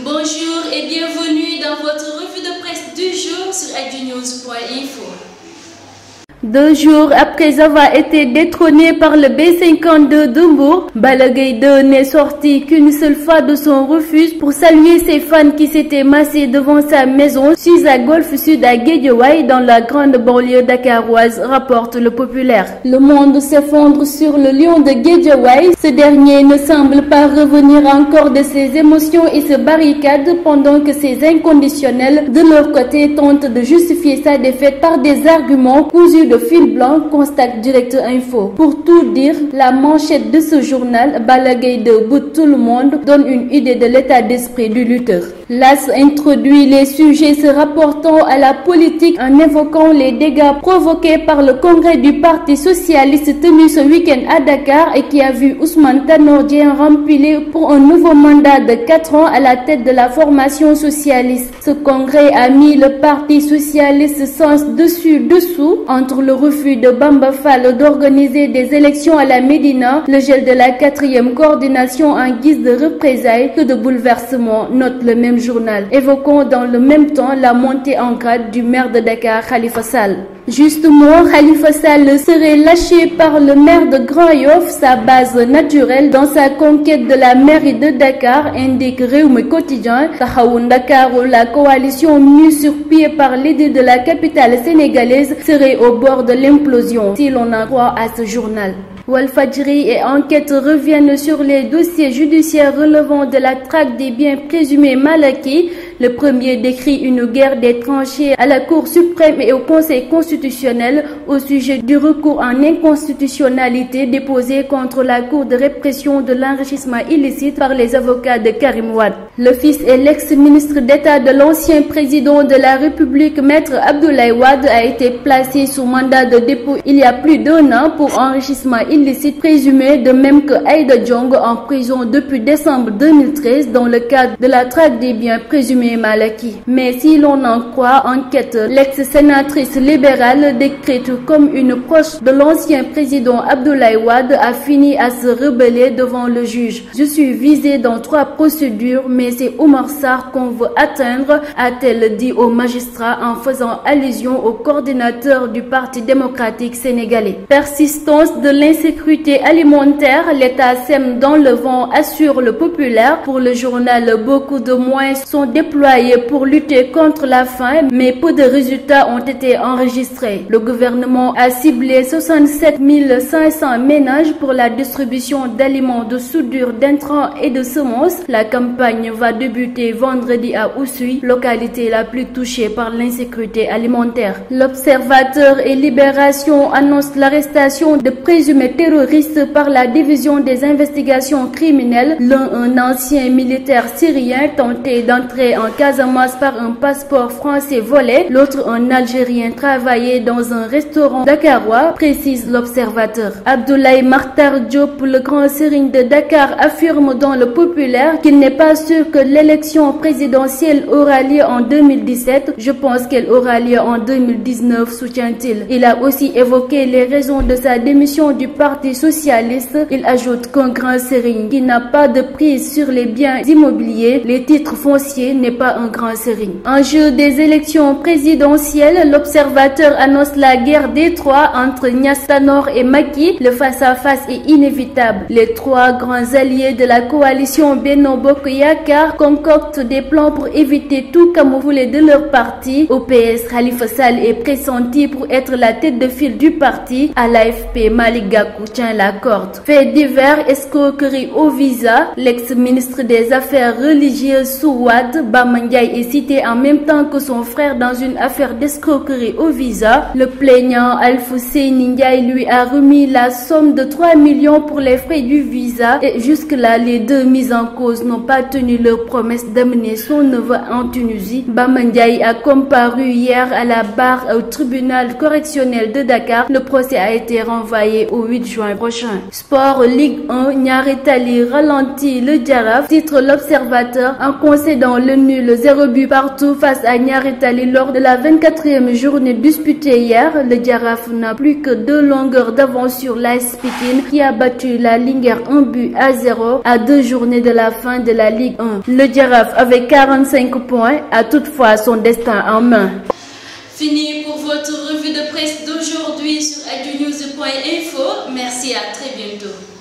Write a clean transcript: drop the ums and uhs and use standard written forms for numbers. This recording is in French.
Bonjour et bienvenue dans votre revue de presse du jour sur actunews.info. 2 jours après avoir été détrôné par le B52 de Mbour, Balla Gaye 2 n'est sorti qu'une seule fois de son refuge pour saluer ses fans qui s'étaient massés devant sa maison située à Golf Sud à Guédiawaye dans la grande banlieue dakaroise, rapporte Le Populaire. Le monde s'effondre sur le lion de Guédiawaye. Ce dernier ne semble pas revenir encore de ses émotions et se barricade pendant que ses inconditionnels de leur côté tentent de justifier sa défaite par des arguments cousus de fil blanc, constate Direct Info. Pour tout dire, la manchette de ce journal, Balla Gaye 2 bout tout le monde, donne une idée de l'état d'esprit du lutteur. L'As introduit les sujets se rapportant à la politique en évoquant les dégâts provoqués par le congrès du Parti socialiste tenu ce week-end à Dakar et qui a vu Ousmane Tanor Dieng rempilé pour un nouveau mandat de 4 ans à la tête de la formation socialiste. Ce congrès a mis le Parti socialiste sens dessus-dessous entre le refus de Bamba Fall d'organiser des élections à la Médina, le gel de la 4e coordination en guise de représailles que de bouleversement, note le même journal, évoquant dans le même temps la montée en grade du maire de Dakar, Khalifa Sall. Justement, Khalifa Sall serait lâché par le maire de Grand Yoff, sa base naturelle, dans sa conquête de la mairie de Dakar, indique Rewmi Quotidien. Taxawu Dakar, la coalition mise sur pied par l'édile de la capitale sénégalaise, serait au bord de l'implosion, si l'on en croit à ce journal. Walfadjri et Enquête reviennent sur les dossiers judiciaires relevant de la traque des biens présumés mal acquis. Le premier décrit une guerre des tranchées à la Cour suprême et au Conseil constitutionnel au sujet du recours en inconstitutionnalité déposé contre la Cour de répression de l'enrichissement illicite par les avocats de Karim Wade. Le fils et l'ex-ministre d'État de l'ancien président de la République, Maître Abdoulaye Wade, a été placé sous mandat de dépôt il y a plus d'1 an pour enrichissement illicite présumé, de même que Aïda Diong en prison depuis décembre 2013 dans le cadre de la traque des biens présumés mal acquis. Mais si l'on en croit Enquête, l'ex-sénatrice libérale décrite comme une proche de l'ancien président Abdoulaye Wade a fini à se rebeller devant le juge. Je suis visée dans 3 procédures, mais c'est Oumar Sarr qu'on veut atteindre, a-t-elle dit au magistrat en faisant allusion au coordinateur du Parti démocratique sénégalais. Persistance de l'insécurité alimentaire, l'État sème dans le vent, assure Le Populaire. Pour le journal, beaucoup de moyens sont déployés pour lutter contre la faim, mais peu de résultats ont été enregistrés. Le gouvernement a ciblé 67 500 ménages pour la distribution d'aliments, de soudure, d'intrants et de semences. La campagne va débuter vendredi à Oussouye, localité la plus touchée par l'insécurité alimentaire. L'Observateur et Libération annoncent l'arrestation de présumés terroristes par la division des investigations criminelles. L'un, un ancien militaire syrien tenté d'entrer en Casamance par un passeport français volé, l'autre un Algérien travaillait dans un restaurant dakarois, précise l'Observateur. Abdoulaye Makhtar Diop, le grand serigne de Dakar, affirme dans Le Populaire qu'il n'est pas sûr que l'élection présidentielle aura lieu en 2017. Je pense qu'elle aura lieu en 2019, soutient-il. Il a aussi évoqué les raisons de sa démission du Parti socialiste. Il ajoute qu'un grand serigne qui n'a pas de prise sur les biens immobiliers, les titres fonciers, n'est pas un grand serigne. En jeu des élections présidentielles, l'Observateur annonce la guerre des 3 entre Niass, Tanor et Macky. Le face-à-face est inévitable. Les 3 grands alliés de la coalition Benno Bokk Yakaar concoctent des plans pour éviter tout camouflet de leur parti. Au PS, Khalifa Sall est pressenti pour être la tête de file du parti. À l'AFP, Malick Gakou tient la corde. Fait divers, escroquerie au visa. L'ex-ministre des Affaires religieuses sous Wade, Bamba Ndiaye, est cité en même temps que son frère dans une affaire d'escroquerie au visa. Le plaignant Alfousseyni Ndiaye lui a remis la somme de 3 millions pour les frais du visa et jusque-là, les 2 mises en cause n'ont pas tenu leur promesse d'amener son neveu en Tunisie. Bamba Ndiaye a comparu hier à la barre au tribunal correctionnel de Dakar. Le procès a été renvoyé au 8 juin prochain. Sport Ligue 1, Niary Tally ralentit le Jaraaf, titre l'Observateur en concédant le nul nul 0 but partout face à Niary Tally lors de la 24e journée disputée hier. Le Jaraaf n'a plus que 2 longueurs d'avance sur l'AS Pikine qui a battu la Linguère 1-0 à 2 journées de la fin de la Ligue 1. Le Jaraaf avec 45 points a toutefois son destin en main. Fini pour votre revue de presse d'aujourd'hui sur actunews.info. Merci, à très bientôt.